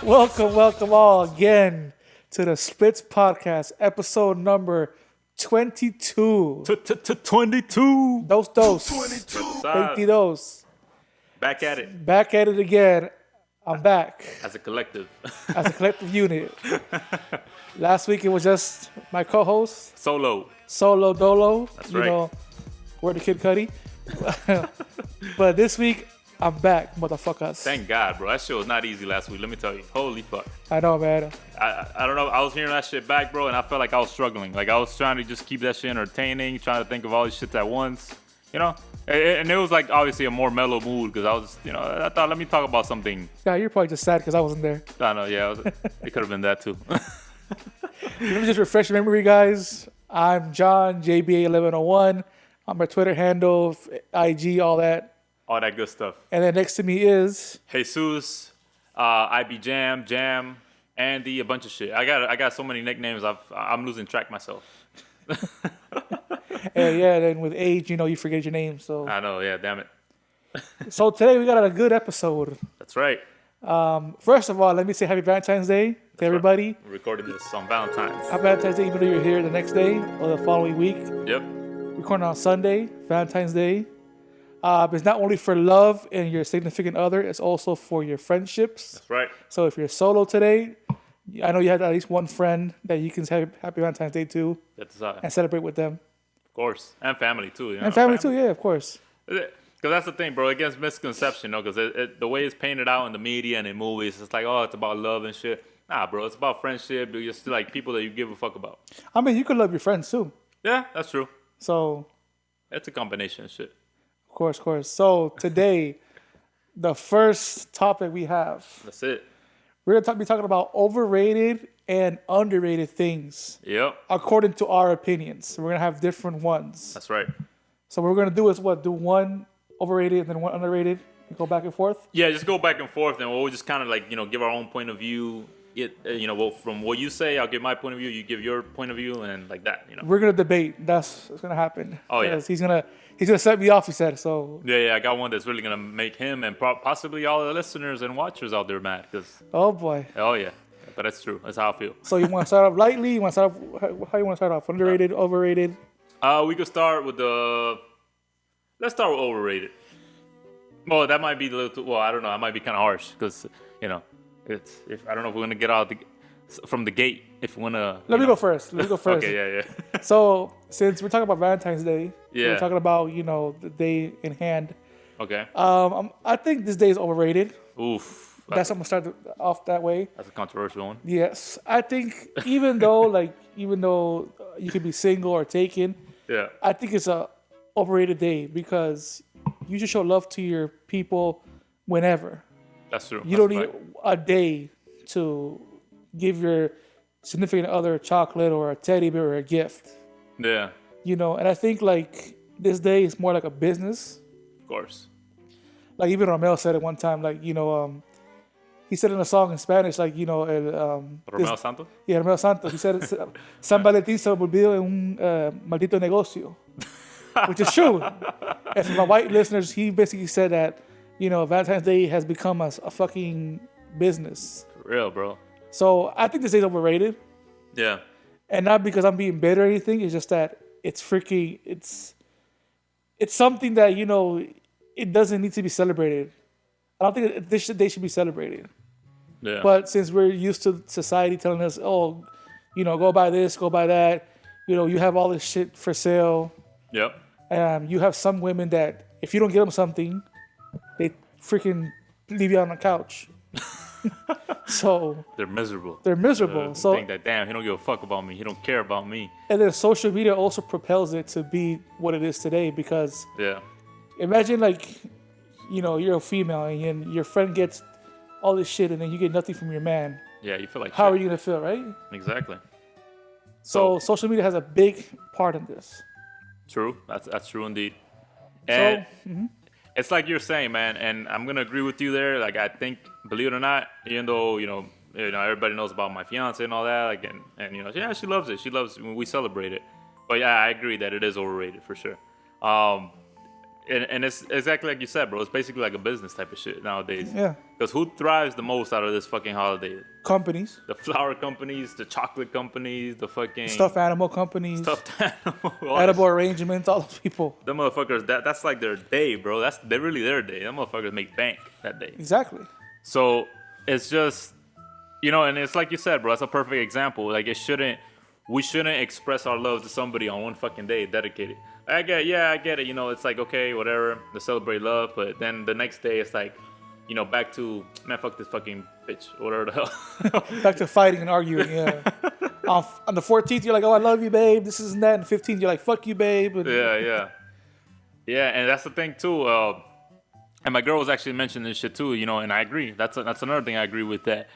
Welcome all again to the Splits Podcast, episode number 22. 22. Dos. 22. Back at it Back at it again. I'm back as a collective. as a collective unit. Last week it was just my co-host, Solo Dolo. That's you right. know, we're the Kid Cudi. But this week, I'm back, motherfuckers. Thank God, bro. That shit was not easy last week. Let me tell you. Holy fuck. I know, man. I don't know. I was hearing that shit back, bro, and I felt like I was struggling. Like I was trying to just keep that shit entertaining, trying to think of all these shits at once. You know? And it was like obviously a more mellow mood because I was, I thought, let me talk about something. Yeah, you're probably just sad because I wasn't there. I know, yeah. It could have been that too. Let me just refresh your memory, guys. I'm John, JBA1101. I'm my Twitter handle, IG, all that. All that good stuff. And then next to me is Jesus, IB Jam, Andy, a bunch of shit. I got so many nicknames. I'm losing track myself. and then with age, you forget your name. So I know, yeah, damn it. So today we got a good episode. That's right. First of all, let me say Happy Valentine's Day to everybody. We're recording this on Valentine's. Happy Valentine's Day, even though you're here the next day or the following week. Yep. Recording on Sunday, Valentine's Day. It's not only for love and your significant other, it's also for your friendships. That's right. So if you're solo today, I know you have at least one friend that you can say Happy Valentine's Day to and celebrate with them. Of course. And family too. And family too, yeah, of course. Because that's the thing, bro. It gets misconception, because the way it's painted out in the media and in movies, it's like, oh, it's about love and shit. Nah, bro, it's about friendship. It's just like people that you give a fuck about. I mean, you could love your friends too. Yeah, that's true. So it's a combination of shit. Of course. So today, the first topic we have. That's it. We're going to be talking about overrated and underrated things. Yep. According to our opinions. We're going to have different ones. That's right. So what we're going to do is do one overrated and then one underrated and go back and forth? Yeah, just go back and forth and we'll just kind of like, give our own point of view. From what you say, I'll give my point of view, you give your point of view, and like that, We're going to debate. That's what's going to happen. Oh, yeah. He's going to set me off, he said, so. Yeah, I got one that's really going to make him and possibly all the listeners and watchers out there mad. Oh, boy. Oh, yeah. But that's true. That's how I feel. So you want to start off lightly? You want to start off, how you want to start off? Underrated, overrated? We could start with let's start with overrated. Well, that might be I don't know. That might be kind of harsh because, I don't know if we're going to get out from the gate. If we want to. Let me go first. Okay, yeah. So, since we're talking about Valentine's Day, yeah. We're talking about, the day in hand. Okay. I think this day is overrated. Oof. I'm going to start off that way. That's a controversial one. Yes. I think even though you could be single or taken, yeah, I think it's a overrated day because you should show love to your people whenever. That's true. You don't need a day to give your significant other a chocolate or a teddy bear or a gift. Yeah. And I think this day is more like a business. Of course. Like even Romeo said it one time, he said in a song in Spanish, Romeo Santos? Yeah, Romeo Santos. He said, San Valentín se volvió un maldito negocio, which is true. And for my white listeners, he basically said that, Valentine's Day has become a fucking business. For real, bro. So I think this day's overrated. Yeah. And not because I'm being bitter or anything. It's just that it's something that, it doesn't need to be celebrated. I don't think this day should be celebrated. Yeah. But since we're used to society telling us, oh, go buy this, go buy that, you have all this shit for sale. Yep. You have some women that if you don't get them something, they freaking leave you on the couch. So they're miserable. So think that, damn, he don't give a fuck about me. He don't care about me. And then social media also propels it to be what it is today because imagine you're a female and your friend gets all this shit and then you get nothing from your man. Yeah, you feel like how shit. are you gonna feel, right? Exactly. So social media has a big part in this. True. That's true indeed. And it's like you're saying, man, and I'm gonna agree with you there. Like I think, believe it or not, even though everybody knows about my fiance and all that, and she loves it. She loves when we celebrate it. But yeah, I agree that it is overrated for sure. And it's exactly like you said, bro. It's basically like a business type of shit nowadays. Yeah. Because who thrives the most out of this fucking holiday? Companies. The flower companies, the chocolate companies, the fucking Stuffed animal companies. stuffed animal. Edible arrangements, all those people. The motherfuckers, that's like their day, bro. They're really their day. Them motherfuckers make bank that day. Exactly. So it's just, and it's like you said, bro. That's a perfect example. Like we shouldn't express our love to somebody on one fucking day dedicated. I get it. It's like, okay, whatever, to celebrate love. But then the next day, it's like, back to, man, fuck this fucking bitch, whatever the hell. Back to fighting and arguing, yeah. On the 14th, you're like, oh, I love you, babe. This and that. And the 15th, you're like, fuck you, babe. And Yeah, and that's the thing, too. And my girl was actually mentioning this shit, too, and I agree. That's another thing I agree with that.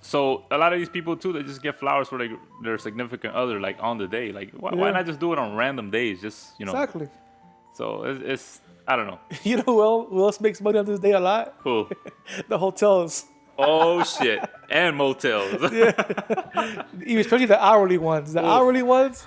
So a lot of these people, too, they just get flowers for their significant other, like, on the day. Like, why not just do it on random days? Just, Exactly. So it's I don't know. You know who else makes money on this day a lot? Who? The hotels. Oh, shit. And motels. Yeah. Especially the hourly ones. The hourly ones,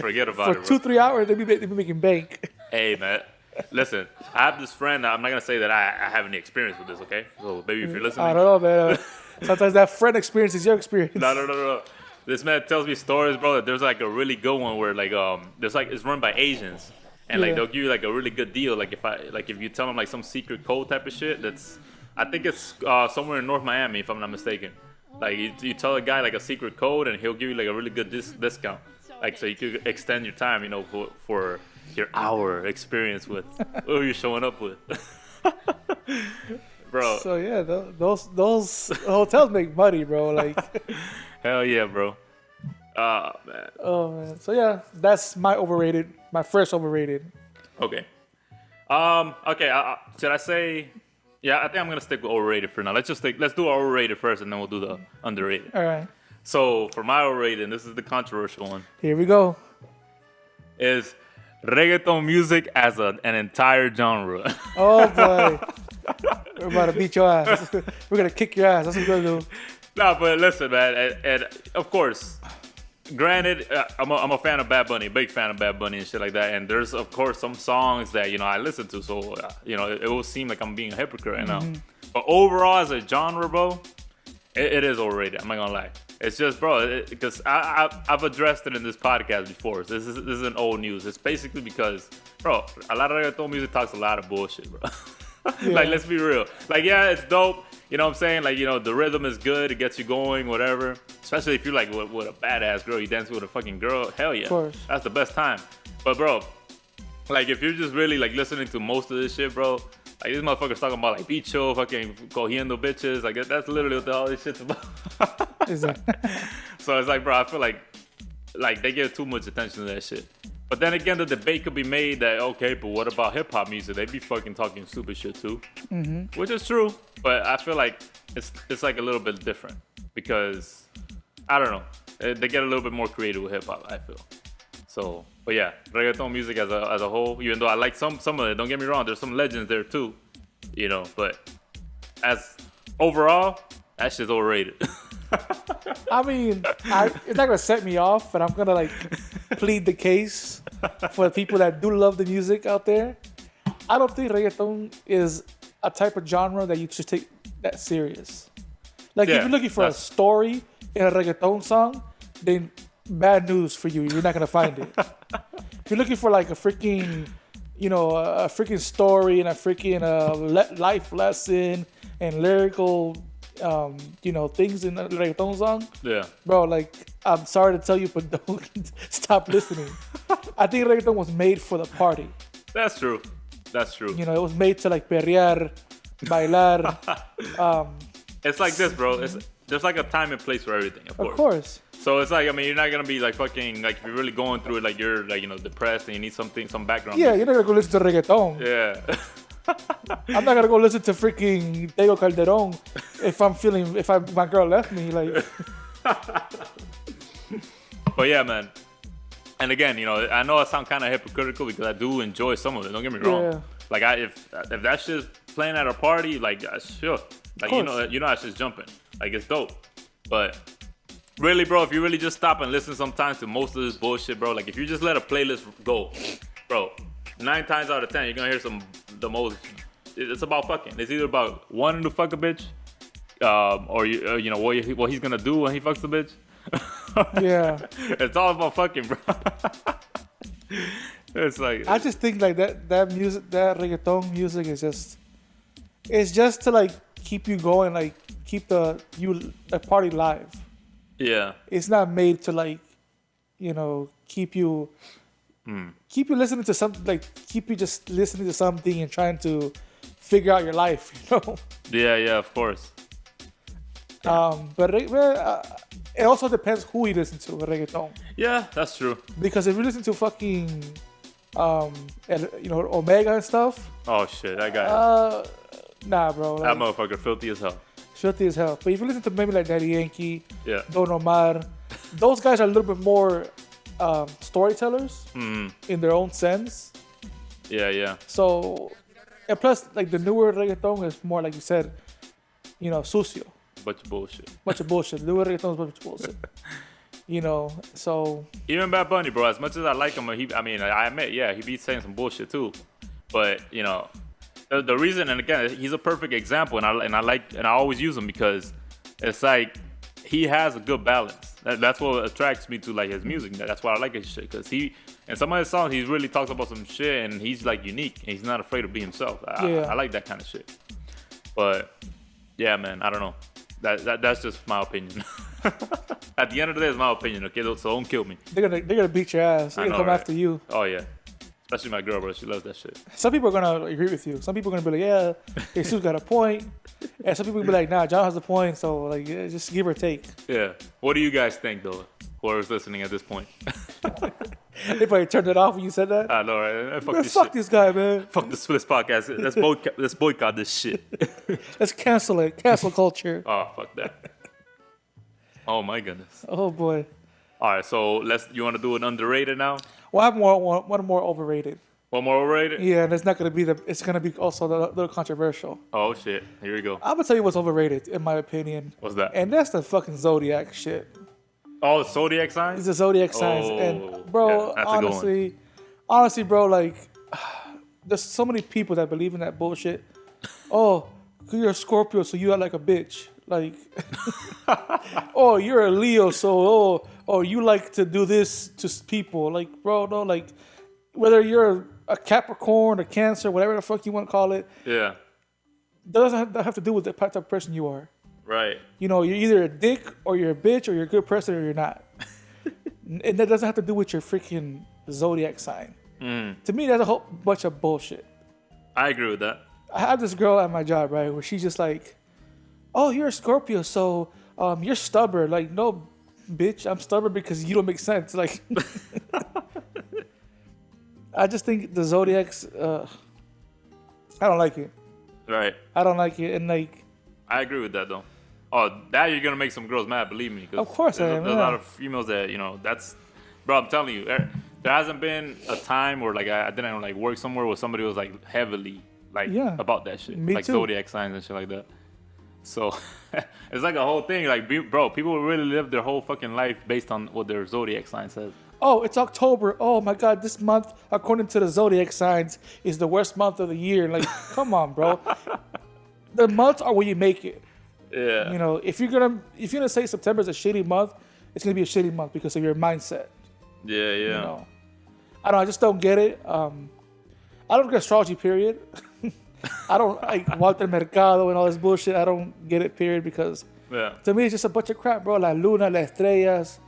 Forget about for it, bro. 2-3 hours, they be making bank. Hey, man. Listen, I have this friend. I'm not going to say that I have any experience with this, okay? So, baby, if you're listening. I don't know, man. Sometimes that friend experience is your experience. No. This man tells me stories, bro, that there's like a really good one where it's run by Asians. And like they'll give you like a really good deal. Like if you tell them like some secret code type of shit, I think it's somewhere in North Miami, if I'm not mistaken. Like you tell a guy like a secret code and he'll give you like a really good discount. Like so you could extend your time, for your hour experience with who you're showing up with. Bro. So yeah, those hotels make money, bro. Like, hell yeah, bro. Man. Oh man. So yeah, that's my first overrated. Okay. Okay. Should I say? Yeah, I think I'm gonna stick with overrated for now. Let's do overrated first, and then we'll do the underrated. All right. So for my overrated, and this is the controversial one, Here we go. is reggaeton music as an entire genre. Oh boy. We're about to beat your ass. We're gonna kick your ass. That's what we're gonna do. No, but listen, man, and of course, granted, I'm a fan of Bad Bunny, big fan of Bad Bunny and shit like that. And there's of course some songs that I listen to, so it will seem like I'm being a hypocrite right now. But overall, as a genre, bro, it is overrated. I'm not gonna lie. It's just, bro, because I've addressed it in this podcast before. This isn't old news. It's basically because, bro, a lot of reggaeton music talks a lot of bullshit, bro. Yeah. Like, let's be real. Like, yeah, it's dope. You know what I'm saying? Like, the rhythm is good. It gets you going, whatever. Especially if you're like with a badass girl, you dance with a fucking girl. Hell yeah. Of course. That's the best time. But, bro, like, if you're just really like listening to most of this shit, bro, like, these motherfuckers talking about like bicho, fucking cogiendo bitches. Like, that's literally what all this shit's about. So it's like, bro, I feel like they give too much attention to that shit. But then again, the debate could be made that, okay, but what about hip-hop music? They be fucking talking stupid shit too. Which is true, but I feel like it's like a little bit different because, I don't know, they get a little bit more creative with hip-hop, I feel. So, but yeah, reggaeton music as a whole, even though I like some of it, don't get me wrong, there's some legends there too, but as overall, that shit's overrated. I mean, it's not gonna set me off, but I'm gonna like plead the case for the people that do love the music out there. I don't think reggaeton is a type of genre that you should take that serious. Like, if you're looking for a story in a reggaeton song, then bad news for you. You're not gonna find it. If you're looking for like a freaking, a freaking story and a freaking life lesson and lyrical, things in a reggaeton song. Yeah. Bro, like, I'm sorry to tell you, but don't stop listening. I think reggaeton was made for the party. That's true. It was made to like perrear, bailar. It's like this, bro. There's like a time and place for everything, of course. So it's like, I mean, you're not gonna be like fucking, like, if you're really going through it, like you're like, depressed and you need some background. Yeah, you're not gonna go listen to reggaeton. Yeah. I'm not gonna go listen to freaking Tego Calderon if my girl left me, like. But yeah, man. And again, I know I sound kind of hypocritical because I do enjoy some of it. Don't get me wrong. Yeah. Like, if that shit's playing at a party, like, sure. Like, that shit's jumping. Like, it's dope. But really, bro, if you really just stop and listen sometimes to most of this bullshit, bro, like, if you just let a playlist go, bro, 9 times out of 10, you're gonna hear the most. It's about fucking. It's either about wanting to fuck a bitch, or you know what he's gonna do when he fucks the bitch. Yeah. It's all about fucking, bro. It's like I just think like that music, that reggaeton music is just to like keep you going, like keep the party live. Yeah. It's not made to like, you know, keep you listening to something, like keep you just listening to something and trying to figure out your life, you know. Yeah, of course. But it also depends who you listen to with reggaeton. Yeah, that's true. Because if you listen to fucking, you know, Omega and stuff. Oh shit, that guy. Nah, bro. That Like, motherfucker filthy as hell. filthy as hell. But if you listen to maybe like Daddy Yankee, Yeah. Don Omar, those guys are a little bit more storytellers in their own sense. Yeah. So, and plus, like the newer reggaeton is more like you said, you know, sucio. Bunch of bullshit. Bunch of bullshit. Newer reggaeton is bunch of bullshit. You know, so. Even Bad Bunny, bro. As much as I like him, I admit, yeah, he be saying some bullshit too. But you know, the reason, and again, he's a perfect example, and I always use him because it's like he has a good balance. That's what attracts me to like his music. That's why I like his shit, because in some of his songs he really talks about some shit, and he's like unique, and he's not afraid to be himself. I like that kind of shit. But yeah, man, I don't know. That's just my opinion. At the end of the day, it's my opinion. Okay, so don't kill me. They're gonna beat your ass. They're gonna come after you. Oh yeah. Especially my girl, bro. She loves that shit. Some people are gonna agree with you. Some people are gonna be like, "Yeah, Jesus got a point," and some people will be like, "Nah, John has a point." So like, yeah, just give or take. Yeah. What do you guys think, though? Whoever's listening at this point. They probably turned it off when you said that. I know, right? Man, fuck this guy, man. Fuck the Splits podcast. Let's boycott this shit. Let's cancel it. Cancel culture. Oh, fuck that. Oh my goodness. Oh boy. All right, so you want to do an underrated now? Well, I have one more overrated. One more overrated? Yeah, and it's not gonna be it's gonna be also a little controversial. Oh shit! Here we go. I'm gonna tell you what's overrated in my opinion. What's that? And that's the fucking zodiac shit. Oh, the zodiac signs? It's the zodiac signs, and bro, yeah, honestly, bro, like, there's so many people that believe in that bullshit. Oh, you're a Scorpio, so you are like a bitch. Like, oh, you're a Leo, so you like to do this to people. Like, bro, no, like, whether you're a Capricorn, a Cancer, whatever the fuck you want to call it. Yeah. Doesn't have to do with the type of person you are. Right. You know, you're either a dick or you're a bitch or you're a good person or you're not. And that doesn't have to do with your freaking zodiac sign. To me, that's a whole bunch of bullshit. I agree with that. I have this girl at my job, right, where she's just like, oh, you're a Scorpio, so you're stubborn. Like, no, bitch, I'm stubborn because you don't make sense. Like, I just think the zodiacs, I don't like it. Right. I don't like it. And, like, I agree with that, though. Oh, that you're going to make some girls mad, believe me. Of course I am. There's a lot of females that, you know, bro, I'm telling you, there hasn't been a time where, like, I didn't, like, work somewhere where somebody was, like, heavily, like, about that shit. Me like, too. zodiac signs and shit like that. So, it's like a whole thing. Like, bro, people really live their whole fucking life based on what their zodiac sign says. Oh, it's October. Oh, my God, this month, according to the zodiac signs, is the worst month of the year. Like, come on, bro. The months are where you make it. Yeah. You know, if you're gonna say September is a shitty month, it's gonna be a shitty month because of your mindset. Yeah. You know, I just don't get it. I don't get astrology. Period. I don't like Walter Mercado and all this bullshit. I don't get it. Period. Because to me, it's just a bunch of crap, bro. La Luna, las estrellas.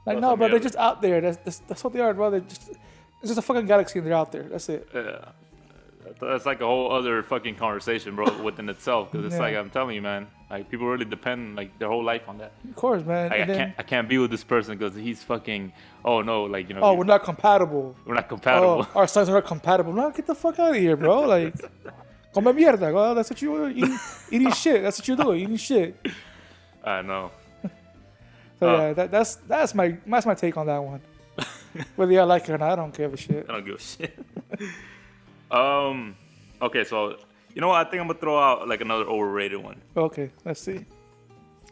Like, no, bro, they're just out there. That's what they are, bro. It's just a fucking galaxy and they're out there. That's it. Yeah. That's like a whole other fucking conversation, bro, within itself. Because it's like, I'm telling you, man, like, people really depend, like, their whole life on that. Of course, man. Like, I can't be with this person because he's fucking, oh, no, like, you know. Oh, we're not compatible. We're not compatible. Oh, our sons are not compatible. No, get the fuck out of here, bro. Like, come mierda. Well, that's what you are eating shit. That's what you're doing, eating shit. I know. So, yeah, that's my take on that one. Whether I like it or not, I don't give a shit. I don't give a shit. Okay, so you know what? I think I'm gonna throw out like another overrated one. Okay, let's see.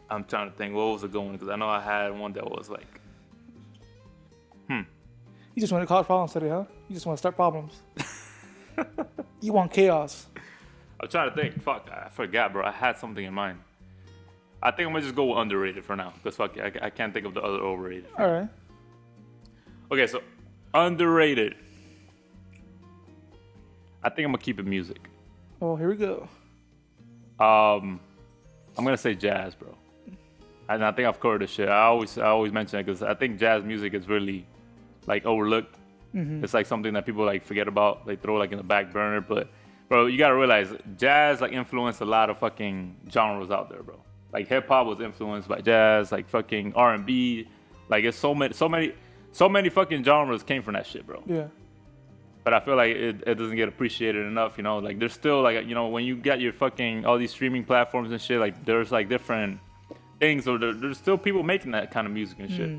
I'm trying to think what was it going because I know I had one that was like, You just want to cause problems today, huh? You just want to start problems. You want chaos. I'm trying to think. Fuck, I forgot, bro. I had something in mind. I think I'm gonna just go with underrated for now, because fuck it, I can't think of the other overrated. All right. Okay, so underrated. I think I'm gonna keep it music. Oh, here we go. I'm gonna say jazz, bro. And I think I've covered this shit. I always mention it because I think jazz music is really like overlooked. It's like something that people like forget about. They throw like in the back burner, but bro, you gotta realize jazz like influenced a lot of fucking genres out there, bro. Like hip hop was influenced by jazz, like fucking R&B. Like it's so many fucking genres came from that shit, bro. Yeah. But I feel like it doesn't get appreciated enough, you know? Like there's still like, you know, when you get your fucking all these streaming platforms and shit, like there's like different things, or there's still people making that kind of music and shit.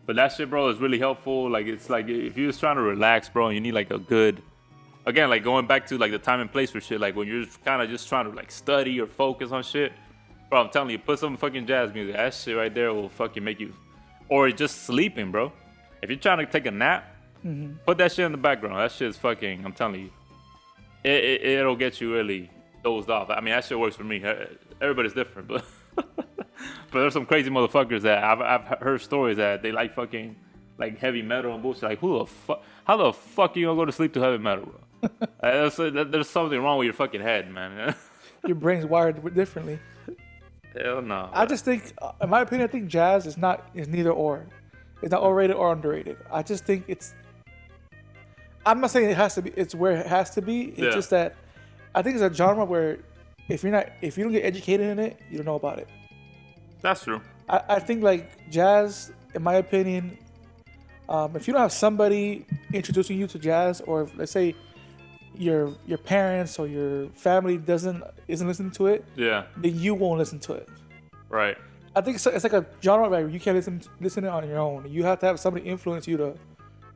But that shit, bro, is really helpful. Like it's like if you're just trying to relax, bro, and you need like a good, again, like going back to like the time and place for shit, like when you're kind of just trying to like study or focus on shit, bro, I'm telling you, put some fucking jazz music. That shit right there will fucking make you, or just sleeping, bro. If you're trying to take a nap, put that shit in the background. That shit is fucking, I'm telling you, it'll get you really dozed off. I mean, that shit works for me. Everybody's different, but but there's some crazy motherfuckers that I've heard stories that they like fucking like heavy metal and bullshit. Like how the fuck you gonna go to sleep to heavy metal, bro? There's something wrong with your fucking head, man. Your brain's wired differently. Hell no. I just think, in my opinion, I think jazz is neither or. It's not overrated or underrated. I just think I'm not saying it has to be. It's where it has to be. It's just that I think it's a genre where if you don't get educated in it, you don't know about it. That's true. I think like jazz, in my opinion, if you don't have somebody introducing you to jazz, or if, let's say your parents or your family isn't listening to it, then you won't listen to it. Right. I think it's like a genre where you can't listen it on your own. You have to have somebody influence you to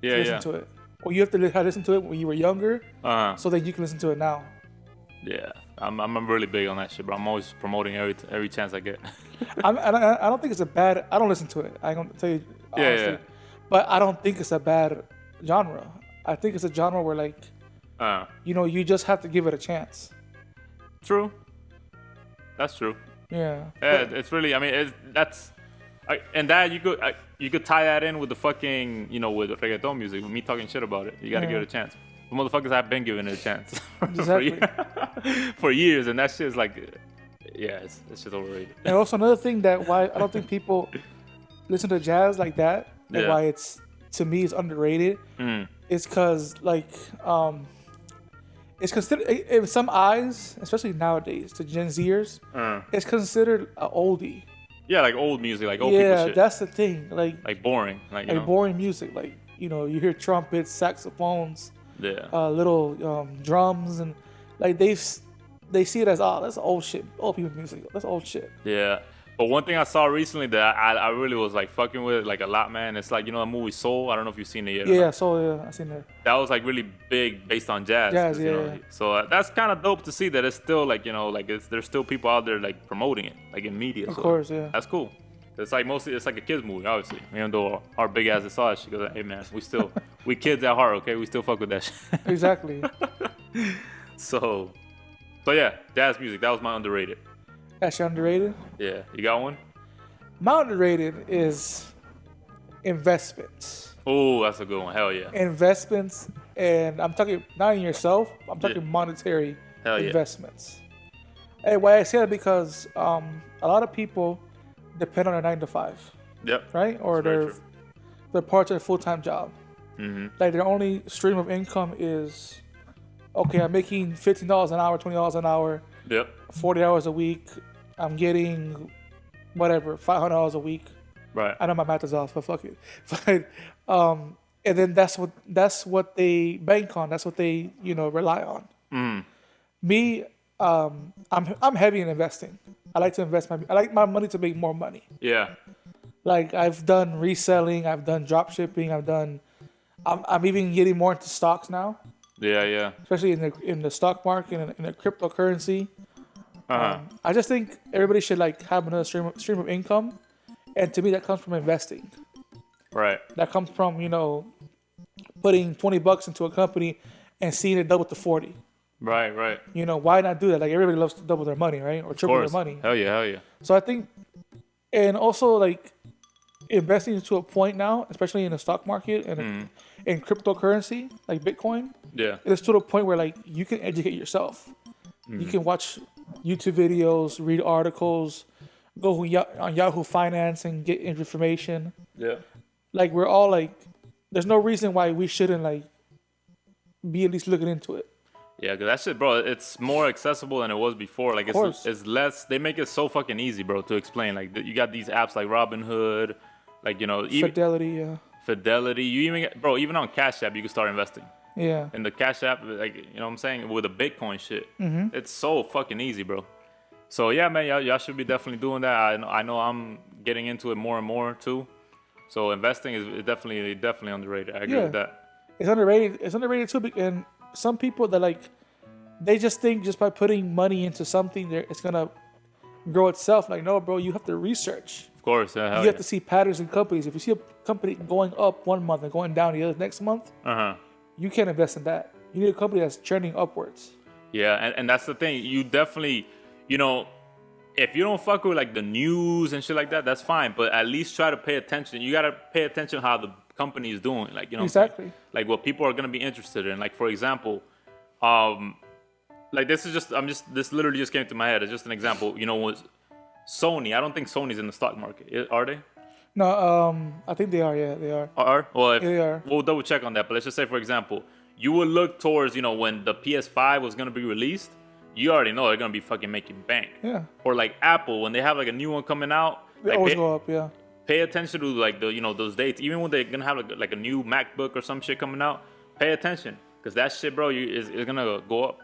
listen to it. Or you have to listen to it when you were younger, so that you can listen to it now. Yeah, I'm really big on that shit, bro. I'm always promoting every chance I get. I don't think it's a bad. I don't listen to it. I'm gonna tell you honestly, but I don't think it's a bad genre. I think it's a genre where like, you just have to give it a chance. True. That's true. Yeah. Yeah, it's really. I mean, and that you could tie that in with the fucking, with reggaeton music, with me talking shit about it. You gotta give it a chance. The motherfuckers have been giving it a chance Exactly. for years, and that shit is like, it's just overrated. And also another thing that why I don't think people listen to jazz like that, and why it's, to me, is underrated, is because like it's considered in some eyes, especially nowadays to Gen Zers, it's considered an oldie. Yeah, like old music, like old people shit. Yeah, that's the thing. Like boring, boring music. Like you hear trumpets, saxophones, little drums, and like they see it as that's old shit, old people music. That's old shit. Yeah. But one thing I saw recently that I really was like fucking with like a lot, man. It's like, the movie Soul. I don't know if you've seen it yet. Yeah, Soul. Yeah, I seen that. That was like really big based on jazz. Jazz, yeah. So that's kind of dope to see that it's still like, there's still people out there like promoting it, like in media. Of course, yeah. That's cool. It's like it's like a kids movie, obviously. Even though our big asses saw it, she goes, "Hey man, we kids at heart, okay? We still fuck with that shit." Exactly. So yeah, jazz music. That was my underrated. That's your underrated? Yeah. You got one? My underrated is investments. Oh, that's a good one. Hell yeah. Investments, and I'm talking not in yourself. I'm talking monetary investments. Hey, why I say that because a lot of people depend on their 9-to-5. Yep. Right? Or they're part of their full-time job. Mm-hmm. Like their only stream of income is, okay, I'm making $15 an hour, $20 an hour. Yep. 40 hours a week. I'm getting whatever, $500 a week. Right. I know my math is off, but fuck it. But and then that's what they bank on. That's what they rely on. Mm. Me, I'm heavy in investing. I like to invest I like my money to make more money. Yeah. Like I've done reselling, I've done drop shipping, I'm even getting more into stocks now. Yeah, yeah. Especially in the stock market and in the cryptocurrency. I just think everybody should like have another stream of income, and to me that comes from investing. Right. That comes from putting $20 into a company and seeing it double to 40. Right. You know, why not do that? Like everybody loves to double their money, right? Or triple their money. Hell yeah. So I think, and also like investing to a point now, especially in the stock market and in cryptocurrency like Bitcoin. Yeah. It's to the point where like you can educate yourself. You can watch YouTube videos, read articles, go on Yahoo Finance and get information. Yeah. Like we're all like, there's no reason why we shouldn't like be at least looking into it. Yeah, because that shit, bro, it's more accessible than it was before. Like, it's less, they make it so fucking easy, bro, to explain. Like, you got these apps like Robinhood, like, you know, Fidelity. You even get, bro, even on Cash App, you can start investing. Yeah. In the Cash App, like, you know what I'm saying? With the Bitcoin shit. It's so fucking easy, bro. So, yeah, man, y'all should be definitely doing that. I know I'm getting into it more and more, too. So, investing is definitely underrated. I agree with that. It's underrated. It's underrated, too, and some people that like, they just think just by putting money into something, it's gonna grow itself. Like, no, bro, you have to research. Of course, you have to see patterns in companies. If you see a company going up one month and going down the other next month, you can't invest in that. You need a company that's trending upwards. Yeah, and that's the thing. You definitely, you know, if you don't fuck with like the news and shit like that, that's fine. But at least try to pay attention. You gotta pay attention how the company is doing, like, you know, exactly, like what people are gonna be interested in. Like, for example, like this literally just came to my head. It's just an example. You know, was Sony? I don't think Sony's in the stock market. Are they? No, I think they are. Yeah, they are. Well, they are. We'll double check on that. But let's just say, for example, you would look towards, you know, when the PS5 was gonna be released. You already know they're gonna be fucking making bank. Yeah. Or like Apple, when they have like a new one coming out, they always go up. Yeah. Pay attention to like the, you know, those dates. Even when they're gonna have like a new MacBook or some shit coming out, pay attention, because that shit, bro, is gonna go up.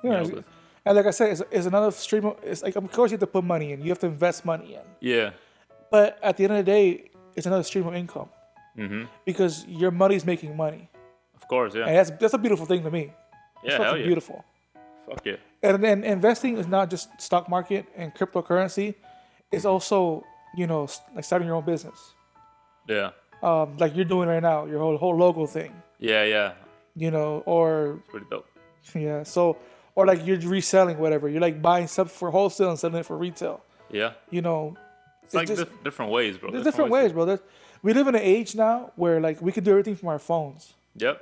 Yeah, you know? And like I said, it's another stream. It's like, of course you have to put money in. You have to invest money in. Yeah. But at the end of the day, it's another stream of income. Because your money's making money. Of course, yeah. And that's a beautiful thing to me. Yeah, hell yeah. Beautiful. Fuck yeah. And then investing is not just stock market and cryptocurrency. It's also, you know, like starting your own business. Yeah. Like you're doing right now, your whole logo thing. Yeah. You know, or it's pretty dope. Yeah. So, or like you're reselling whatever. You're like buying stuff for wholesale and selling it for retail. Yeah. You know, it's like different ways, bro. There's different ways, bro. We live in an age now where like we can do everything from our phones. Yep.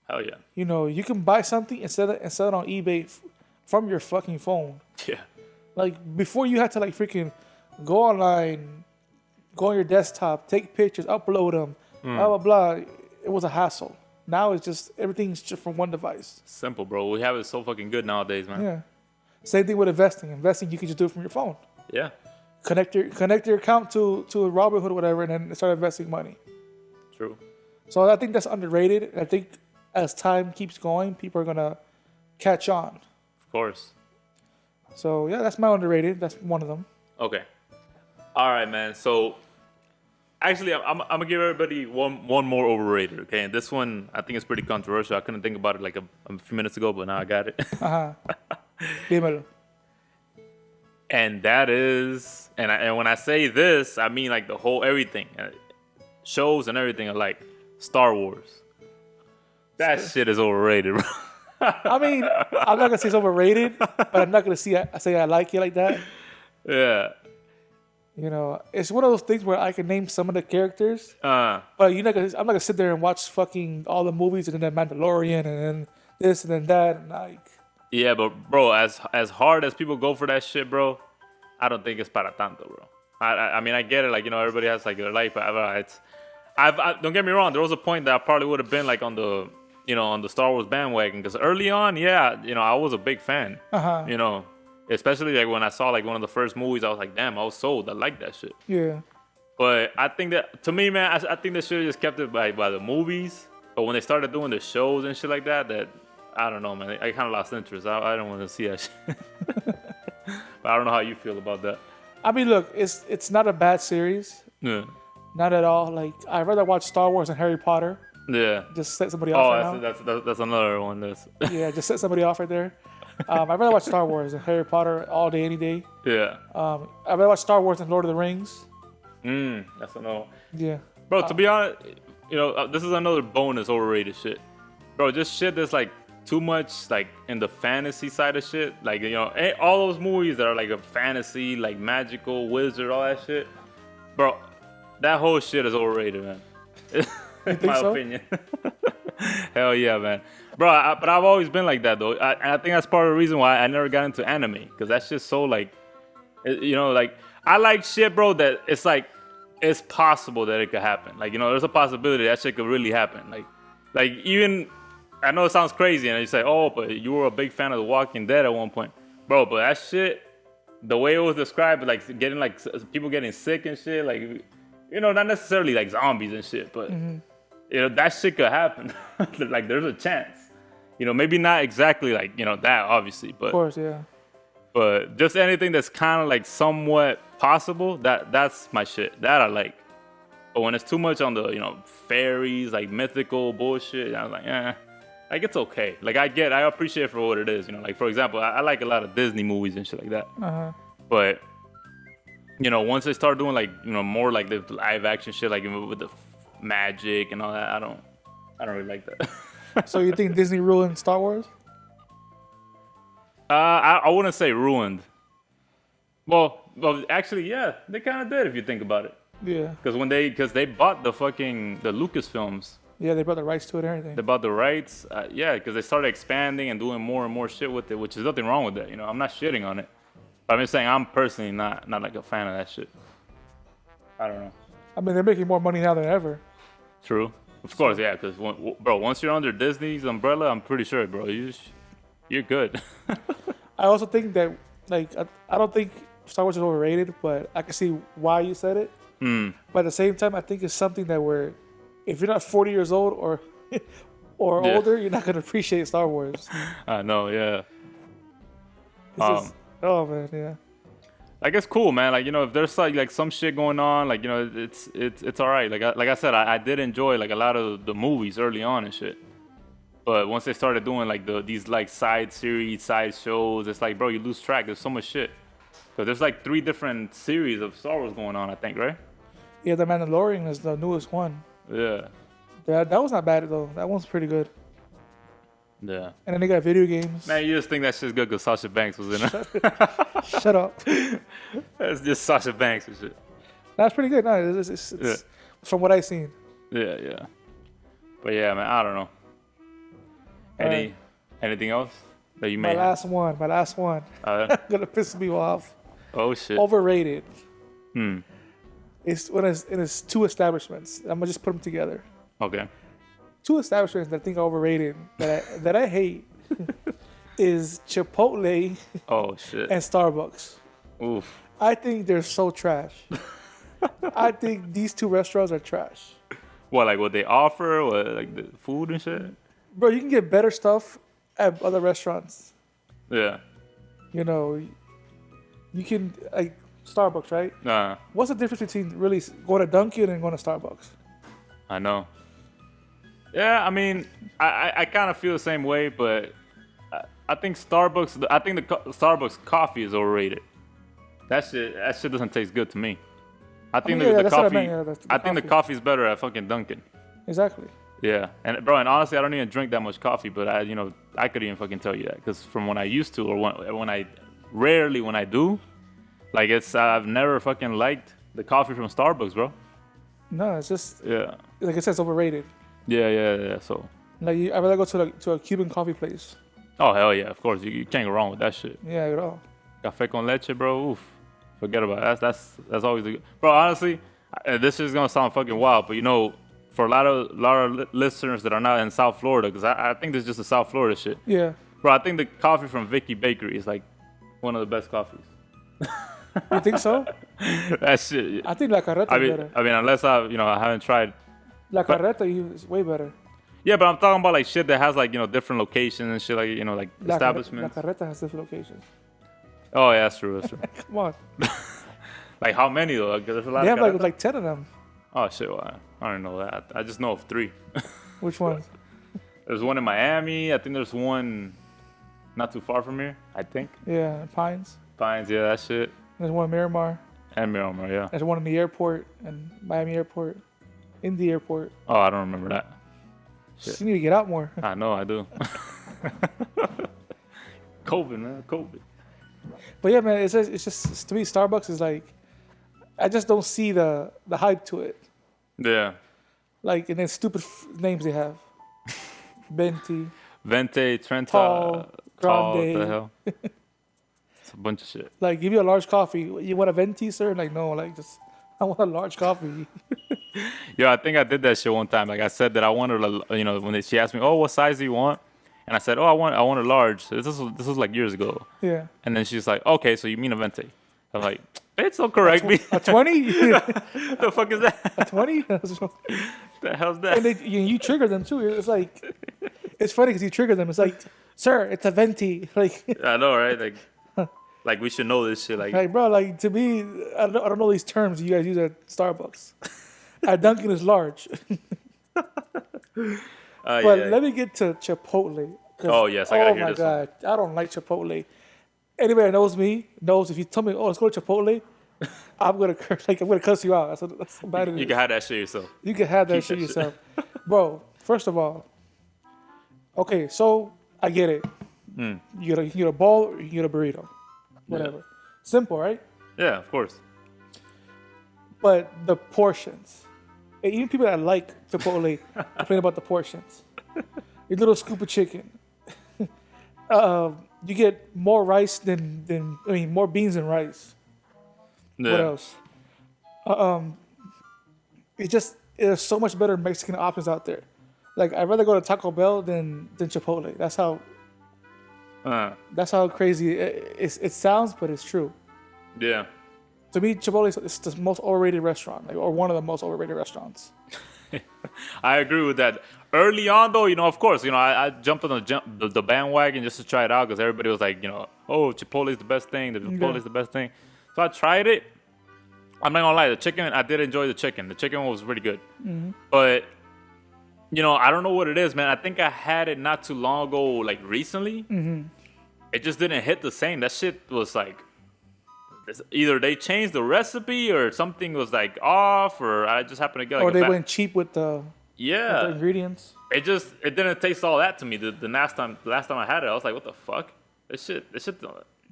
Hell yeah. You know, you can buy something and sell it on eBay from your fucking phone. Yeah. Like before, you had to like freaking go online, go on your desktop, take pictures, upload them, blah blah blah. It was a hassle. Now it's just everything's just from one device. Simple, bro. We have it so fucking good nowadays, man. Yeah. Same thing with investing. Investing, you can just do it from your phone. Yeah. Connect your account to a Robinhood or whatever, and then start investing money. True. So I think that's underrated. I think as time keeps going, people are gonna catch on. Of course. So yeah, that's my underrated. That's one of them. Okay. All right, man. So actually, I'm gonna give everybody one more overrated. Okay, and this one I think is pretty controversial. I couldn't think about it like a few minutes ago, but now I got it. Dímelo. And that is, and when I say this, I mean like the whole everything, shows and everything are like Star Wars. That shit is overrated, bro. I mean, I'm not gonna say it's overrated, but I'm not gonna say I like it like that. Yeah. You know, it's one of those things where I can name some of the characters, but I'm not gonna sit there and watch fucking all the movies and then The Mandalorian and then this and then that and like. Yeah, but bro, as hard as people go for that shit, bro, I don't think it's para tanto, bro. I mean, I get it, like, you know, everybody has like their life, but I don't get me wrong. There was a point that I probably would have been like on the Star Wars bandwagon, because early on, yeah, you know, I was a big fan. You know, especially like when I saw like one of the first movies, I was like, damn, I was sold. I like that shit. Yeah. But I think that, to me, man, I think they should have just kept it by the movies. But when they started doing the shows and shit like that, I don't know, man. I kind of lost interest. I don't want to see that shit. But I don't know how you feel about that. I mean, look, it's not a bad series. Yeah. Not at all. Like, I'd rather watch Star Wars than Harry Potter. Yeah. Just set somebody off. That's another one. Yeah, just set somebody off right there. I'd rather watch Star Wars than Harry Potter all day, any day. Yeah. I'd rather watch Star Wars than Lord of the Rings. That's another. Yeah. Bro, to be honest, you know, this is another bonus overrated shit. Bro, just shit that's like too much like in the fantasy side of shit. Like, you know, all those movies that are like a fantasy, like magical, wizard, all that shit. Bro, that whole shit is overrated, man. In my opinion. Hell yeah, man. Bro, but I've always been like that, though. And I think that's part of the reason why I never got into anime. Because that's just so, like, you know, like, I like shit, bro, that it's like, it's possible that it could happen. Like, you know, there's a possibility that shit could really happen. Like even, I know it sounds crazy, and you say, oh, but you were a big fan of The Walking Dead at one point. Bro, but that shit, the way it was described, like, getting, like, people getting sick and shit, like, you know, not necessarily, like, zombies and shit, but, you know, that shit could happen. Like, there's a chance. You know, maybe not exactly, like, you know, that, obviously, but. Of course, yeah. But just anything that's kind of, like, somewhat possible, that's my shit. That I like. But when it's too much on the, you know, fairies, like, mythical bullshit, I was like, like, it's okay. Like, I appreciate it for what it is, you know. Like, for example, I like a lot of Disney movies and shit like that. But, you know, once they start doing, like, you know, more like the live action shit, like with the magic and all that, I don't really like that. So you think Disney ruined Star Wars? I wouldn't say ruined. Well, actually, yeah, they kind of did if you think about it. Yeah. Because they bought the Lucasfilms. Yeah, they brought the rights to it and everything. They bought the rights. Yeah, because they started expanding and doing more and more shit with it, which is nothing wrong with that. You know, I'm not shitting on it. But I'm just saying I'm personally not like a fan of that shit. I don't know. I mean, they're making more money now than ever. True. Of course, yeah, because, bro, once you're under Disney's umbrella, I'm pretty sure, bro, you're good. I also think that, like, I don't think Star Wars is overrated, but I can see why you said it. But at the same time, I think it's something that if you're not 40 years old or older, you're not going to appreciate Star Wars. I know, yeah. Oh, man, yeah. Like, it's cool, man. Like, you know, if there's like some shit going on, like, you know, it's all right. Like I said, I did enjoy like a lot of the movies early on and shit. But once they started doing like these like side series, side shows, it's like, bro, you lose track. There's so much shit. Because there's like 3 different series of Star Wars going on, I think, right? Yeah, The Mandalorian is the newest one. Yeah. That was not bad, though. That one's pretty good. Yeah. And then they got video games. Man, you just think that shit's good because Sasha Banks was in it. Shut up. That's just Sasha Banks and shit. That's pretty good. No, it's from what I've seen. Yeah. But yeah, man, I don't know. Anything else that you may My last one. Gonna piss me off. Oh, shit. Overrated. It's when it's 2 establishments. I'm gonna just put them together. Okay. 2 establishments that I think are overrated that I hate is Chipotle Oh, shit. and Starbucks. Oof. I think they're so trash. I think these 2 restaurants are trash. What, like what they offer? What, like the food and shit? Bro, you can get better stuff at other restaurants. Yeah. You know, you can, like, Starbucks, right? Nah. What's the difference between really going to Dunkin' and going to Starbucks? I know. Yeah, I mean, I kind of feel the same way, but I think the Starbucks coffee is overrated. That shit doesn't taste good to me. I think the coffee. I think the coffee's better at fucking Dunkin'. Exactly. Yeah, and bro, and honestly, I don't even drink that much coffee, but I could even fucking tell you that because from when I used to, or when I do, like I've never fucking liked the coffee from Starbucks, bro. No, it's just Yeah. like I said, it's overrated. Yeah. So. Like I'd rather go to a Cuban coffee place. Oh hell yeah, of course you can't go wrong with that shit. Yeah, at all. Café con leche, bro. Oof. Forget about it. That's always the bro. Honestly, this is gonna sound fucking wild, but you know, for a lot of listeners that are not in South Florida, because I think this is just a South Florida shit. Yeah. Bro, I think the coffee from Vicky Bakery is like one of the best coffees. You think so? That shit. I think La Carreta is better. I mean, unless I haven't tried. La Carreta is way better. Yeah, but I'm talking about like shit that has like different locations and shit, like like establishments. La Carreta has different locations. Oh yeah, that's true. Come on. Like how many though? Because there's a lot. They have like 10 of them. Oh shit! Well, I don't know that. I just know of 3. Which ones? There's one in Miami. I think there's one not too far from here. I think. Yeah, Pines. Pines, yeah, that shit. There's one in Miramar. And Miramar, yeah. There's one in the airport and Miami Airport. In the airport. Oh, I don't remember that. Shit. You need to get out more. I know, I do. COVID, man. COVID. But yeah, man, it's just to me, Starbucks is like, I just don't see the hype to it. Yeah. Like, and then stupid names they have. Venti, Trenta, Tall, Tall, Grande. what the hell? It's a bunch of shit. Like, give you a large coffee. You want a Venti, sir? Like, no, like, just, I want a large coffee. Yo, I think I did that shit one time. Like I said that I wanted a, when she asked me, "Oh, what size do you want?" And I said, "Oh, I want a large." This was like years ago. Yeah. And then she's like, "Okay, so you mean a venti?" I'm like, "Bitch, don't correct me." A 20? The fuck is that? A 20? The hell's that? And you trigger them too. It's like, it's funny because you trigger them. It's like, sir, it's a Venti. Like, I know, right? Like we should know this shit. Like bro, like to me, I don't know these terms you guys use at Starbucks. At Dunkin' is large. But let me get to Chipotle. Oh yes, I gotta hear this. Oh my god, I don't like Chipotle. Anybody that knows me knows if you tell me, "Oh, let's go to Chipotle," I'm gonna curse. Like I'm gonna cuss you out. That's how bad it is. You can have that shit yourself. You can have that shit yourself, bro. First of all, okay, so I get it. You can get a bowl or you can get a burrito, whatever. Yeah. Simple, right? Yeah, of course. But the portions. And even people that like Chipotle complain about the portions. Your little scoop of chicken. You get more rice more beans than rice. Yeah. What else? There's so much better Mexican options out there. Like I'd rather go to Taco Bell than Chipotle. That's how crazy it sounds, but it's true. Yeah. To me, Chipotle is the most overrated restaurant, or one of the most overrated restaurants. I agree with that. Early on, though, of course, I jumped on the bandwagon just to try it out because everybody was like, oh, Chipotle is the best thing. Chipotle is the best thing. So I tried it. I'm not gonna lie, the chicken, I did enjoy the chicken. The chicken was really good. Mm-hmm. But, I don't know what it is, man. I think I had it not too long ago, like recently. Mm-hmm. It just didn't hit the same. That shit was like, either they changed the recipe or something was like off, or I just happened to get like. Or they went cheap with the ingredients. It didn't taste all that to me. The last time I had it, I was like, what the fuck? This shit.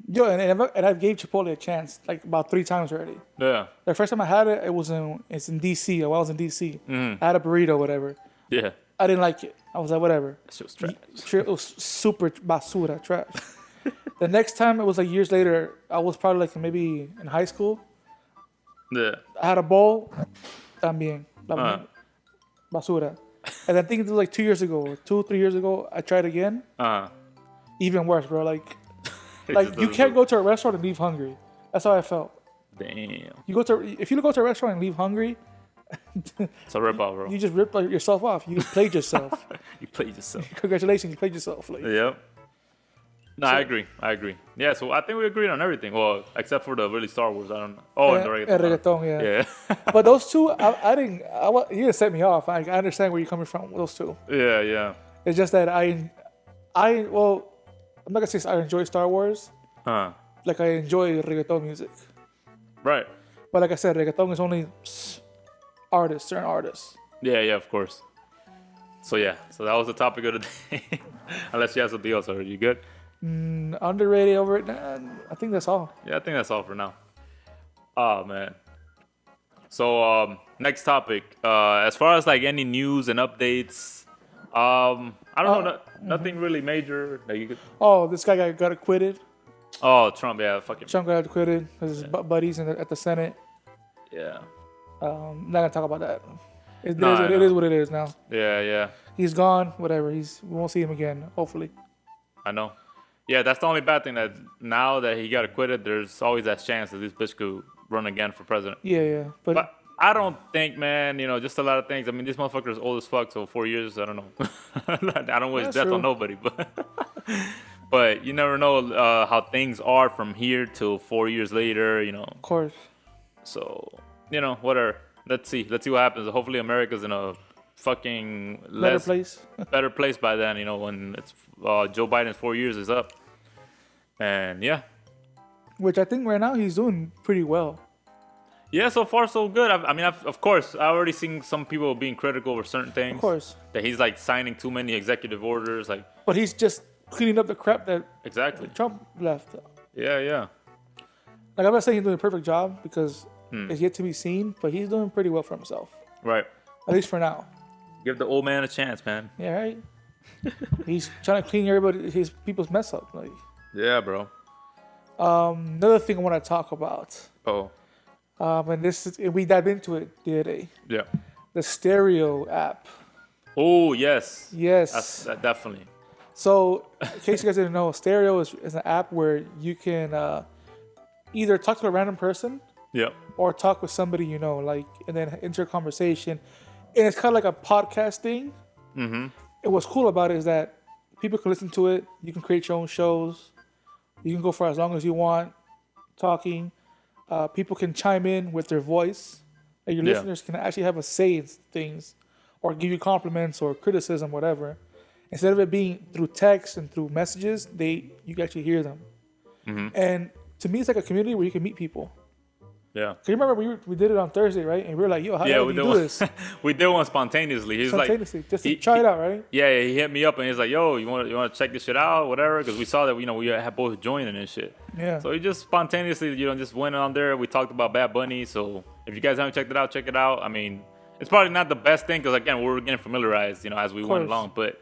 Yo, and I gave Chipotle a chance like about 3 times already. Yeah. The first time I had it, it's in DC. While I was in DC, I had a burrito, whatever. Yeah. I didn't like it. I was like, whatever. That shit was trash. It was super basura, trash. The next time, it was like years later. I was probably like maybe in high school. Yeah. I had a bowl. También. Basura. And I think it was like 2 years ago, or 3 years ago, I tried again. Even worse, bro. Like you can't go to a restaurant and leave hungry. That's how I felt. Damn. If you go to a restaurant and leave hungry, it's a rip off, bro. You just ripped yourself off. You played yourself. You played yourself. Congratulations, you played yourself. Yep. No, I agree. Yeah, so I think we agreed on everything. Well, except for the really Star Wars. I don't know. Oh, and the reggaeton. Yeah. But those two, you didn't set me off. I understand where you're coming from with those two. Yeah. It's just that I'm not gonna say I enjoy Star Wars. Like I enjoy reggaeton music. Right. But like I said, reggaeton is only certain artists. Yeah, of course. So that was the topic of the day. Unless you have something else, are you good? Underrated, overrated. I think that's all. Yeah, I think that's all for now. Oh man. So next topic. As far as like any news and updates, I don't know. Nothing really major that you could. Oh, this guy got acquitted. Oh, Trump. Yeah, fucking. Trump got acquitted. His buddies at the Senate. Yeah. I'm not gonna talk about that. It is what it is now. Yeah. He's gone. Whatever. We won't see him again. Hopefully. I know. Yeah, that's the only bad thing, that now that he got acquitted, there's always that chance that this bitch could run again for president. Yeah. But I don't think, man, just a lot of things. I mean, this motherfucker is old as fuck, so 4 years, I don't know. I don't wish death on nobody, but you never know how things are from here till 4 years later, Of course. So, whatever. Let's see what happens. Hopefully America's in a fucking better place by then, when it's Joe Biden's 4 years is up. And yeah. Which I think right now he's doing pretty well. Yeah, so far so good. Of course, I already seen some people being critical over certain things. Of course. That he's like signing too many executive orders, like. But he's just cleaning up the crap that Exactly. Trump left. Yeah. Like, I'm not saying he's doing a perfect job because it's yet to be seen, but he's doing pretty well for himself. Right. At least for now. Give the old man a chance, man. Yeah, right? He's trying to clean his people's mess up. Like, Yeah, bro. another thing I want to talk about. Oh. We dived into it the other day. Yeah. The Stereo app. Oh, yes. Yes. That's definitely. So, in case you guys didn't know, Stereo is an app where you can either talk to a random person Yeah. or talk with somebody you know, like, and then enter a conversation. And it's kind of like a podcast thing. Mm-hmm. And what's cool about it is that people can listen to it. You can create your own shows. You can go for as long as you want talking. People can chime in with their voice. And your listeners can actually have a say in things or give you compliments or criticism, whatever. Instead of it being through text and through messages, you can actually hear them. Mm-hmm. And to me, it's like a community where you can meet people. Yeah. Can you remember we did it on Thursday, right? And we were like, yo, how do you do this? We did one spontaneously. He's Spontaneously, just to try it out, right? Yeah, he hit me up and he's like, yo, you want to check this shit out, whatever? Because we saw that, we had both joining and shit. Yeah. So he just spontaneously, just went on there. We talked about Bad Bunny. So if you guys haven't checked it out, check it out. I mean, it's probably not the best thing because, again, we're getting familiarized, as we went along. But,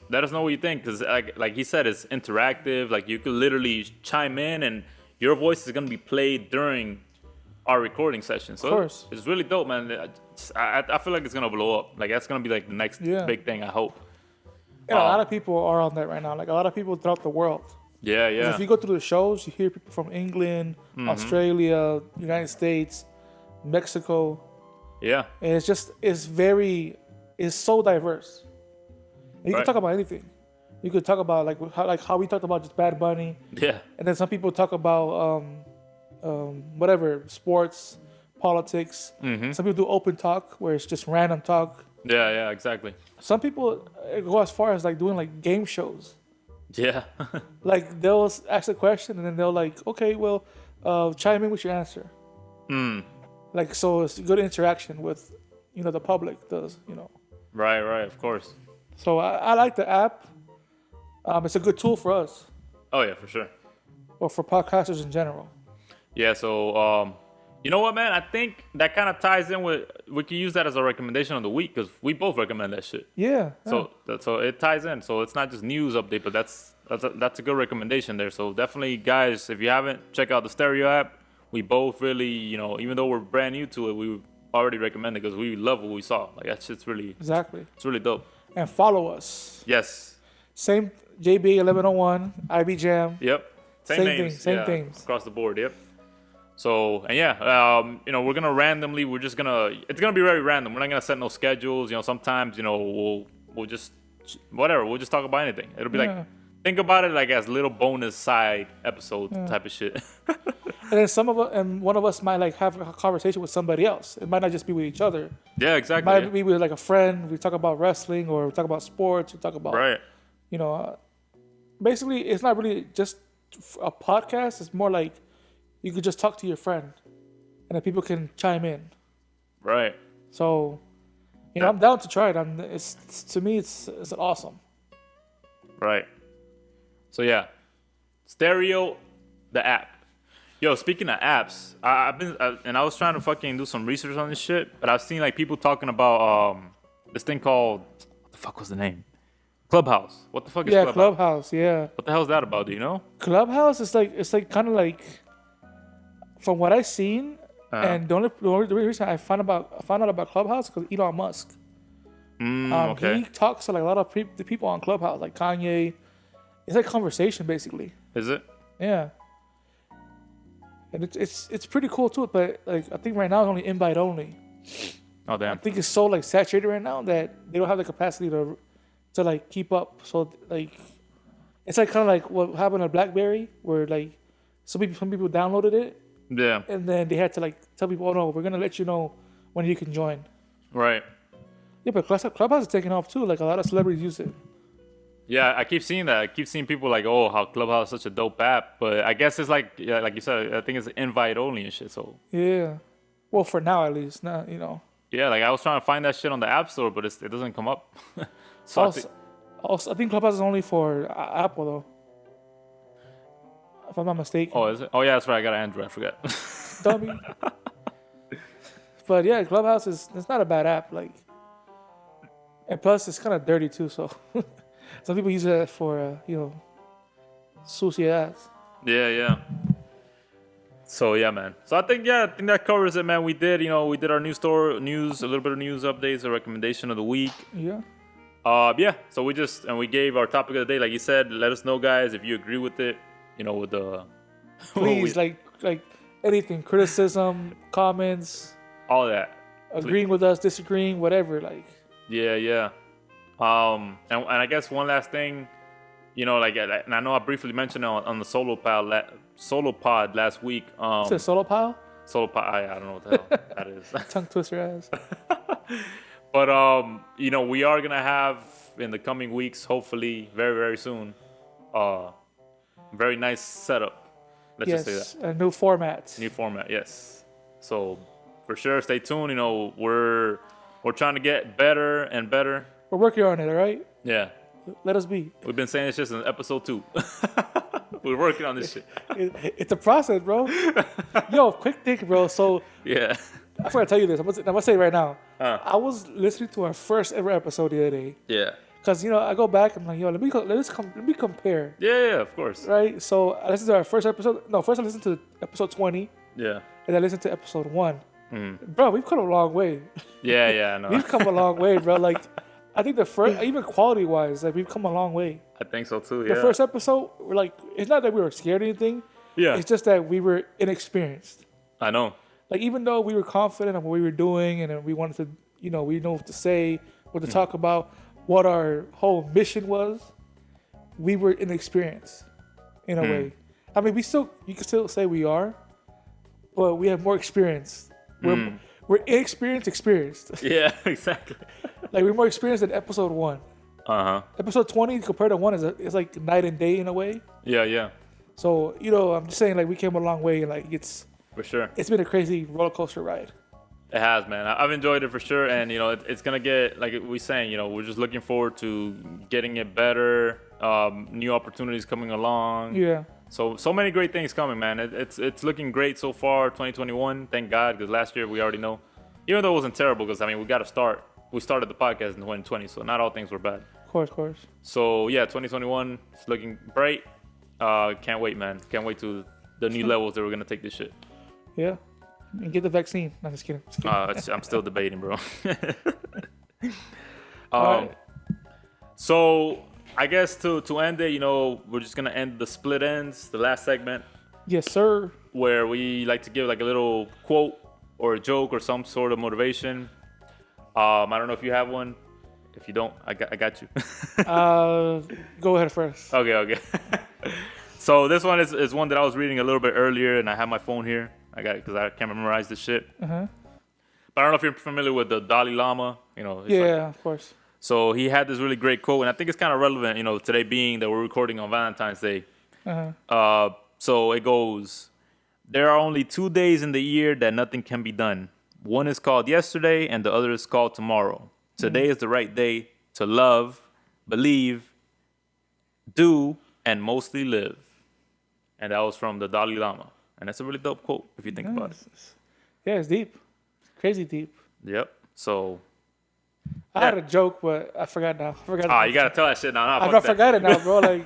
let us know what you think because, like he said, it's interactive. Like, you could literally chime in and your voice is going to be played during our recording session. So of course. It's really dope, man. I feel like it's going to blow up. Like, that's going to be, like, the next big thing, I hope. And a lot of people are on that right now. Like, a lot of people throughout the world. Yeah. If you go through the shows, you hear people from England, Australia, United States, Mexico. Yeah. And it's so diverse. And you can talk about anything. You could talk about how we talked about just Bad Bunny. Yeah. And then some people talk about whatever, sports, politics. Mm-hmm. Some people do open talk where it's just random talk. Yeah, exactly. Some people go as far as like doing like game shows. Yeah. Like they'll ask a question and then they'll like, okay, well, chime in with your answer. Like, so it's good interaction with, the public does, Right, of course. So I like the app. It's a good tool for us. Oh yeah, for sure. Or for podcasters in general. Yeah, so you know what, man? I think that kind of ties in with, we can use that as a recommendation of the week because we both recommend that shit. Yeah. So it ties in. So it's not just news update, but that's a good recommendation there. So definitely, guys, if you haven't, check out the Stereo app. We both really, even though we're brand new to it, we already recommend it because we love what we saw. Like, that shit's really... Exactly. It's really dope. And follow us. Yes. Same JB1101, IB Jam. Yep. Same names. Same things. Across the board, yep. So, and yeah, we're going to randomly, it's going to be very random. We're not going to set no schedules. Sometimes, we'll just, whatever, we'll just talk about anything. It'll be like, think about it like as little bonus side episode type of shit. And then one of us might like have a conversation with somebody else. It might not just be with each other. Yeah, exactly. It might be with like a friend. We talk about wrestling or we talk about sports. We talk about, basically it's not really just a podcast. It's more like you could just talk to your friend and then people can chime in. Right. So, I'm down to try it. To me, it's awesome. Right. So yeah, Stereo, the app. Yo, speaking of apps, I was trying to fucking do some research on this shit, but I've seen like people talking about this thing called, what the fuck was the name? Clubhouse. What the fuck is Clubhouse? Yeah, Clubhouse. Yeah. What the hell is that about? Do you know? Clubhouse is like kind of like, from what I've seen, and the only reason I found out about Clubhouse because Elon Musk. Okay. He talks to like a lot of the people on Clubhouse, like Kanye. It's like conversation basically. Is it? Yeah. And it's pretty cool too, but like I think right now it's only invite only. Oh damn. I think it's so like saturated right now that they don't have the capacity to like keep up. So like it's like kind of like what happened on BlackBerry, where like some people downloaded it. Yeah. And then they had to like tell people, oh no, we're gonna let you know when you can join. Right. Yeah, but Clubhouse is taking off too. Like a lot of celebrities use it. Yeah, I keep seeing that. I keep seeing people like, oh, how Clubhouse is such a dope app. But I guess it's like, yeah, like you said, I think it's invite only and shit. So yeah, well, for now at least, not Yeah, like I was trying to find that shit on the App Store, but it doesn't come up. So Also, I think Clubhouse is only for Apple though, if I'm not mistaken. Oh, is it? Oh, yeah, that's right. I got an Android. I forgot. Dummy. But yeah, Clubhouse it's not a bad app. Like, and plus it's kind of dirty too. So some people use it for sushi ass. Yeah. So yeah, man. So I think that covers it, man. We did our news, a little bit of news updates, a recommendation of the week. Yeah. Yeah. So we gave our topic of the day, like you said. Let us know, guys, if you agree with it. With the please, like anything, criticism, comments, all that, agreeing with us, disagreeing, whatever. Like. Yeah. And I guess one last thing. And I know I briefly mentioned it on the solo pod last week. Is it solo pile? Solo pod. I don't know what the hell that is. Tongue twister ass. But we are gonna have in the coming weeks, hopefully, very very soon, very nice setup. Let's just say that. A new format. New format, yes. So for sure, stay tuned. We're trying to get better and better. We're working on it. All right. Yeah. Let us be. We've been saying this just in episode 2. We're working on this shit. It's a process, bro. Yo, quick think, bro. So yeah, I forgot to tell you this. I'm gonna say it right now. I was listening to our first ever episode the other day. Yeah. Cause I go back. I'm like, yo, let me compare. Yeah, of course. Right. So I listened to our first episode. No, first I listened to episode 20. Yeah. And I listened to episode 1. Bro, we've come a long way. Yeah, I know. We've come a long way, bro. Like. I think the first, even quality-wise, like we've come a long way. I think so too. Yeah. The first episode, we're like, it's not that we were scared or anything. Yeah. It's just that we were inexperienced. I know. Like even though we were confident of what we were doing and we wanted to, we know what to say, what to talk about, what our whole mission was, we were inexperienced in a way. I mean, you can still say we are, but we have more experience. We're experienced. Yeah, exactly. Like we're more experienced than episode 1. Episode 20 compared to 1 is like night and day in a way. Yeah. So I'm just saying, like we came a long way. Like it's for sure. It's been a crazy roller coaster ride. It has, man. I've enjoyed it for sure, and it's gonna get, like we're saying, we're just looking forward to getting it better. New opportunities coming along. Yeah. So many great things coming, man. It's looking great so far. 2021, thank God, because last year we already know, even though it wasn't terrible, because we got to start. We started the podcast in 2020, so not all things were bad. Of course. So yeah, 2021 is looking bright. Can't wait, man. Can't wait to the new levels that we're gonna take this shit. Yeah, and get the vaccine. No, just kidding. I'm still debating, bro. Right. So I guess to end it, we're just gonna end the split ends, the last segment. Yes, sir. Where we like to give like a little quote or a joke or some sort of motivation. I don't know if you have one. If you don't, I got you. Go ahead first. Okay. So this one is one that I was reading a little bit earlier, and I have my phone here. I got it because I can't memorize this shit. But I don't know if you're familiar with the Dalai Lama. Of course. So he had this really great quote, and I think it's kind of relevant, today being that we're recording on Valentine's Day. So it goes, there are only 2 days in the year that nothing can be done. One is called yesterday, and the other is called tomorrow. Today is the right day to love, believe, do, and mostly live. And that was from the Dalai Lama. And that's a really dope quote if you think about it. Yeah, it's deep. Crazy deep. Yep. So I had a joke, but I forgot now. You gotta tell that shit now. I forgot it now, bro. Like,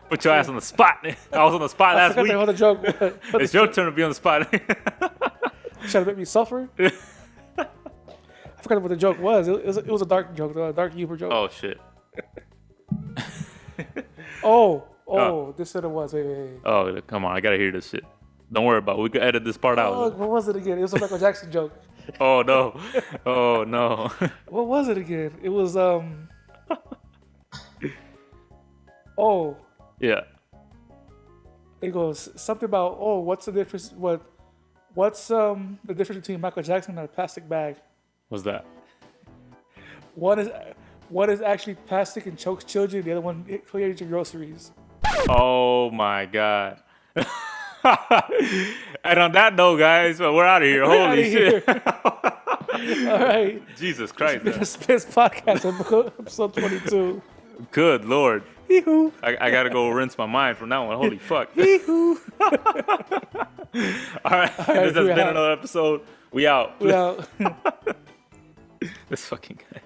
put your ass on the spot. I was on the spot last week. What the joke was. It's your turn to be on the spot. Trying to make me suffer. I forgot what the joke was. It was a dark joke, though, a dark humor joke. Oh shit. This is what it was. Wait. Oh, come on! I gotta hear this shit. Don't worry about it. We can edit this part out. What was it again? It was a Michael Jackson joke. Oh no! Oh no! What was it again? It was Yeah. It goes something about what's the difference? What's the difference between Michael Jackson and a plastic bag? What's that? One is actually plastic and chokes children. The other one clears your groceries. Oh my God. And on that note, guys, we're out of here. Holy shit. All right. Jesus Christ. The Splits Podcast, episode 22. Good Lord. Hee-hoo. I gotta go rinse my mind from that one. Holy fuck. Hee-hoo. All right. This has been another episode. We out. We out. This fucking guy.